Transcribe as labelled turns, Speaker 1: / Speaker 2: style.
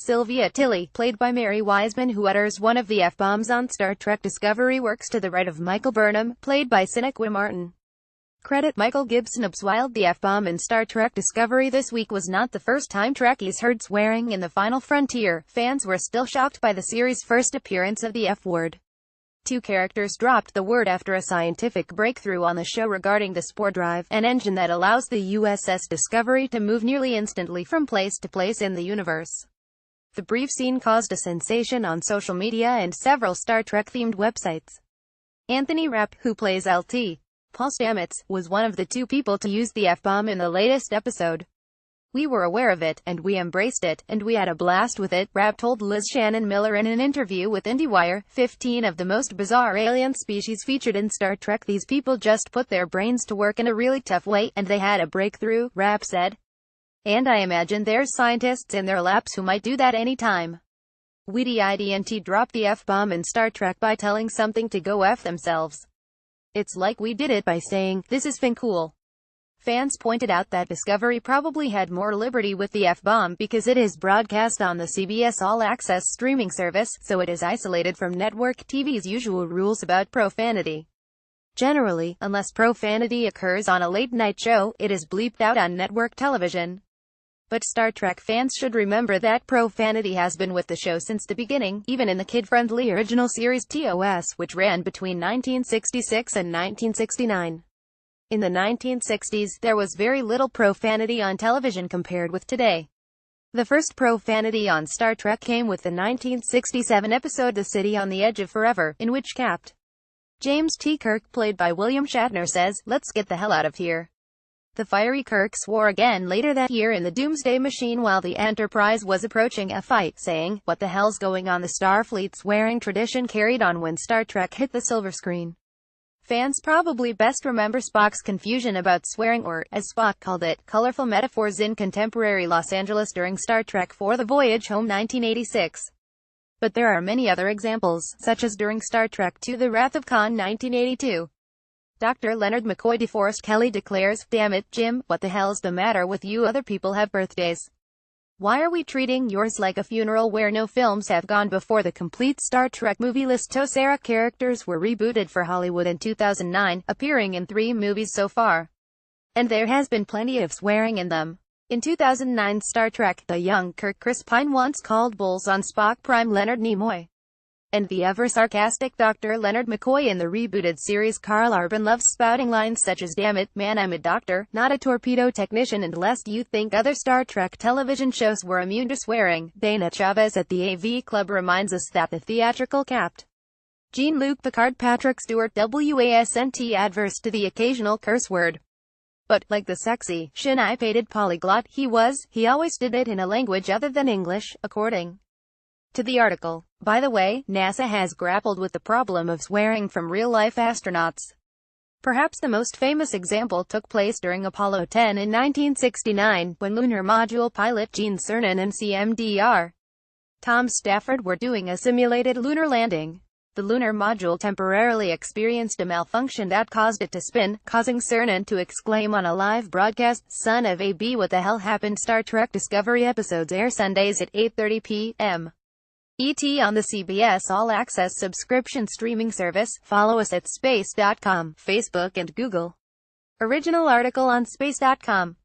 Speaker 1: Sylvia Tilly, played by Mary Wiseman, who utters one of the F-bombs on Star Trek Discovery, works to the right of Michael Burnham, played by Sinequa Martin. Credit Michael Gibson. While the F-bomb in Star Trek Discovery this week was not the first time Trekkies heard swearing in The Final Frontier, fans were still shocked by the series' first appearance of the F-word. Two characters dropped the word after a scientific breakthrough on the show regarding the spore drive, an engine that allows the USS Discovery to move nearly instantly from place to place in the universe. The brief scene caused a sensation on social media and several Star Trek-themed websites. Anthony Rapp, who plays LT, Paul Stamets, was one of the two people to use the F-bomb in the latest episode. "We were aware of it, and we embraced it, and we had a blast with it," Rapp told Liz Shannon Miller in an interview with IndieWire. 15 of the most bizarre alien species featured in Star Trek. "These people just put their brains to work in a really tough way, and they had a breakthrough," Rapp said. "And I imagine there's scientists in their labs who might do that any time." We didn't drop the F-bomb in Star Trek by telling something to go F themselves. It's like we did it by saying, "This is fin cool." Fans pointed out that Discovery probably had more liberty with the F-bomb because it is broadcast on the CBS All Access streaming service, so it is isolated from network TV's usual rules about profanity. Generally, unless profanity occurs on a late-night show, it is bleeped out on network television. But Star Trek fans should remember that profanity has been with the show since the beginning, even in the kid-friendly original series TOS, which ran between 1966 and 1969. In the 1960s, there was very little profanity on television compared with today. The first profanity on Star Trek came with the 1967 episode The City on the Edge of Forever, in which Capt. James T. Kirk, played by William Shatner, says, "Let's get the hell out of here." The fiery Kirk swore again later that year in the Doomsday Machine while the Enterprise was approaching a fight, saying, "What the hell's going on?" The Starfleet swearing tradition carried on when Star Trek hit the silver screen. Fans probably best remember Spock's confusion about swearing, or, as Spock called it, colorful metaphors in contemporary Los Angeles during Star Trek IV: The Voyage Home 1986. But there are many other examples, such as during Star Trek II: The Wrath of Khan 1982. Dr. Leonard McCoy DeForest Kelley declares, "Damn it, Jim, what the hell's the matter with you? Other people have birthdays. Why are we treating yours like a funeral?" Where no films have gone before the complete Star Trek movie list. TOS-era characters were rebooted for Hollywood in 2009, appearing in 3 movies so far. And there has been plenty of swearing in them. In 2009 Star Trek, the young Kirk Chris Pine once called bulls on Spock Prime Leonard Nimoy. And the ever-sarcastic Dr. Leonard McCoy in the rebooted series Carl Urban loves spouting lines such as, "Damn it, man, I'm a doctor, not a torpedo technician," and "Lest you think other Star Trek television shows were immune to swearing." Dana Chavez at the AV Club reminds us that the theatrical Capt. Jean-Luc Picard Patrick Stewart wasn't adverse to the occasional curse word. But, like the sexy, shin-eye-pated polyglot he always did it in a language other than English, according to the article. By the way, NASA has grappled with the problem of swearing from real-life astronauts. Perhaps the most famous example took place during Apollo 10 in 1969, when lunar module pilot Gene Cernan and CMDR Tom Stafford were doing a simulated lunar landing. The lunar module temporarily experienced a malfunction that caused it to spin, causing Cernan to exclaim on a live broadcast, "Son of a B, what the hell happened?" Star Trek Discovery episodes air Sundays at 8:30 p.m. ET on the CBS All Access subscription streaming service. Follow us at space.com, Facebook and Google. Original article on space.com.